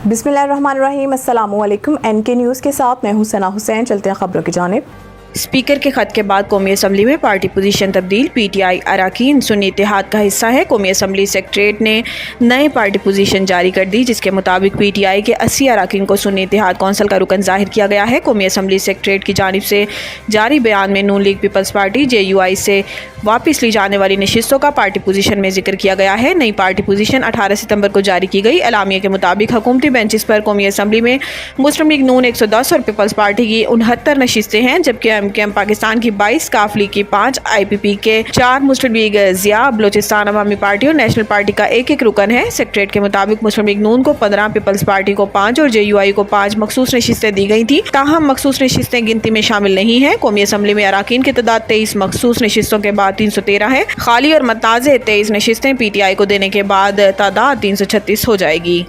बिस्मिल्लाहिर्रहमानिर्रहीम, अस्सलामुअलैकुम। NK news के साथ मैं हूं सना हुसैन। चलते हैं खबरों की जानिब। स्पीकर के खत के बाद कौमी असम्बली में पार्टी पोजीशन तब्दील। PTI अरकान सुन्नी इत्तेहाद का हिस्सा है। कौमी असम्बली सेक्रेटरीट ने नए पार्टी पोजीशन जारी कर दी, जिसके मुताबिक PTI के 80 अरकान को सुन्नी इत्तेहाद कौंसिल का रुकन जाहिर किया गया है। कौमी असम्बली सेक्रेटरीट की जानिब से जारी बयान में नून लीग पीपल्स पार्टी JUI से वापस ली जाने वाली नशिस्तों का पार्टी पोजीशन में जिक्र किया गया है। नई पार्टी पोजीशन 18 सितंबर को जारी की गई। एलामिया के मुताबिक हुकूमती बेंचेस पर कौमी असम्बली में मुस्लिम लीग नून 110 और पीपल्स पार्टी की 69 नशिस्तें हैं, जबकि MKM पाकिस्तान की 22, काफ लीग की 5, IPP के 4, मुस्लिम लीग ज़िया, बलोचिस्तान अवामी पार्टी और नेशनल पार्टी का एक रुकन है। सेक्रेटरीट के मुताबिक मुस्लिम लीग नून को 15, पीपल्स पार्टी को 5 और JUI को 5 मखसूस नशिस्तें दी गई थी। ताहम मखसूस नशिस्तें गिनती में शामिल नहीं है। कौमी असम्बली में अरकान की तादाद 23 मखसूस नशिस्तों के बाद 313 है। खाली और मतनाज़े 23 नशिस्तें PTI को देने के बाद तादाद 336 हो जाएगी।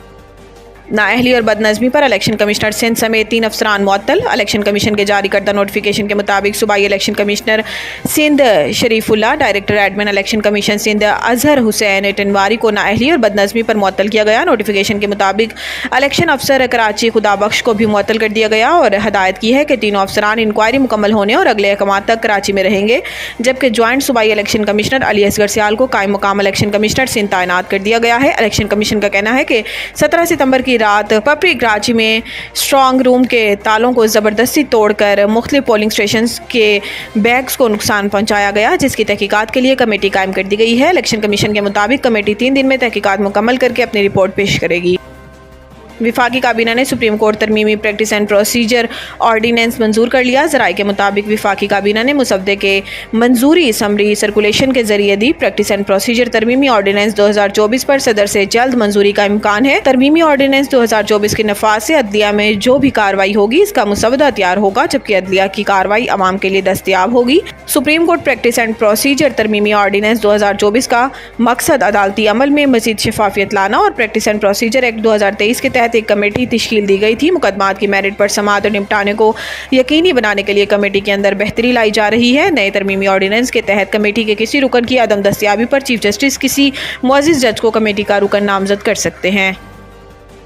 नाअहली और बदनज़मी पर इलेक्शन कमिश्नर सिंध समेत 3 अफसरान मुअत्तल। इलेक्शन कमीशन के जारी करदा नोटिफिकेशन के मुताबिक सूबाई election commissioner Sindh Sharifullah, director admin election commission Sindh Azhar Hussain Tanwari को नाअहली और बदनज़मी पर मुअत्तल किया गया। नोटिफिकेशन के मुताबिक इलेक्शन अफसर कराची खुदाबख्श को भी मुअत्तल कर दिया गया और हदायत की है कि तीनों अफसरान इंक्वायरी मुकम्मल होने और अगले अहकाम तक कराची में रहेंगे, जबकि ज्वाइंट सूबाई इलेक्शन कमिश्नर अली असगर सियाल को कायम मुकाम इलेक्शन कमिश्नर सिंध तैनात कर दिया गया है। इलेक्शन कमीशन का कहना है कि 17 सितंबर की रात पपरी कराची में स्ट्रॉन्ग रूम के तालों को ज़बरदस्ती तोड़कर मुख्तलिफ पोलिंग स्टेशन के बैग्स को नुकसान पहुंचाया गया, जिसकी तहकीकात के लिए कमेटी कायम कर दी गई है। इलेक्शन कमीशन के मुताबिक कमेटी 3 दिन में तहकीकात मुकम्मल करके अपनी रिपोर्ट पेश करेगी। विफाकी काबीना ने सुप्रीम कोर्ट तरमीमी प्रैक्टिस एंड प्रोसीजर ऑर्डीनेंस मंजूर कर लिया। ज़राए के मुताबिक विफाकी काबीना ने मुसवदे के मंजूरी असम्बली सर्कुलेशन के जरिए दी। प्रैक्टिस एंड प्रोसीजर तरमीमी ऑर्डीनेंस 2024 पर सदर से जल्द मंजूरी का इम्कान है। तरमीमी ऑर्डीनेंस 2024 के नफाज से अदलिया में जो भी कार्रवाई होगी इसका मुसवदा तैयार होगा, जबकि अदलिया की कार्रवाई अवाम के लिए दस्तयाब होगी। Supreme court practice and procedure तरमीमी ऑर्डीनेंस 2024 का मकसद अदालती अमल में मजीद शफाफियत लाना और प्रैक्टिस एंड प्रोसीजर एक्ट 2023 के तहत एक कमेटी तश्कील दी गई थी। मुकदमात की मेरिट पर समाअत और निपटाने को यकीनी बनाने के लिए कमेटी के अंदर बेहतरी लाई जा रही है। नए तरमीमी ऑर्डिनेंस के तहत कमेटी के किसी रुकन की अदम दस्तयाबी पर चीफ जस्टिस किसी मुअज़्ज़िज़ जज को कमेटी का रुकन नामजद कर सकते हैं।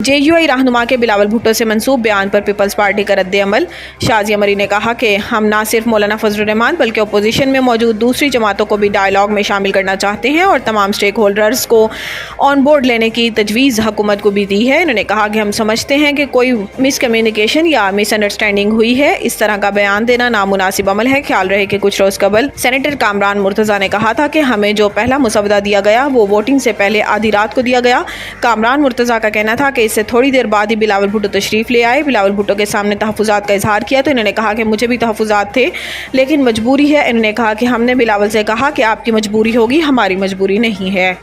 JUI रहनुमा के बिलावल भुट्टो से मंसूब बयान पर पीपल्स पार्टी का रद्द अमल। शाजिया मरी ने कहा कि हम ना सिर्फ मौलाना फजलुर रहमान बल्कि अपोजिशन में मौजूद दूसरी जमातों को भी डायलॉग में शामिल करना चाहते हैं और तमाम स्टेक होल्डर्स को ऑन बोर्ड लेने की तजवीज़ हुकूमत को भी दी है। इन्होंने कहा कि हम समझते हैं कि कोई मिसकम्युनिकेशन या मिसअंडरस्टैंडिंग हुई है। इस तरह का बयान देना नामुनासिब अमल है। ख्याल रहे कि कुछ रोज़ कबल सेनेटर कामरान मुर्तज़ा ने कहा था कि हमें जो पहला मुसवदा दिया गया वो वोटिंग से पहले आधी रात को दिया गया। कामरान मुर्तज़ा का कहना था कि इससे थोड़ी देर बाद ही बिलावल भुट्टो तशरीफ ले आए। बिलावल भुट्टो के सामने तहफ़्फ़ुज़ात का इजहार किया तो इन्होंने कहा कि मुझे भी तहफ़्फ़ुज़ात थे लेकिन मजबूरी है। इन्होंने कहा कि हमने बिलावल से कहा कि आपकी मजबूरी होगी, हमारी मजबूरी नहीं है।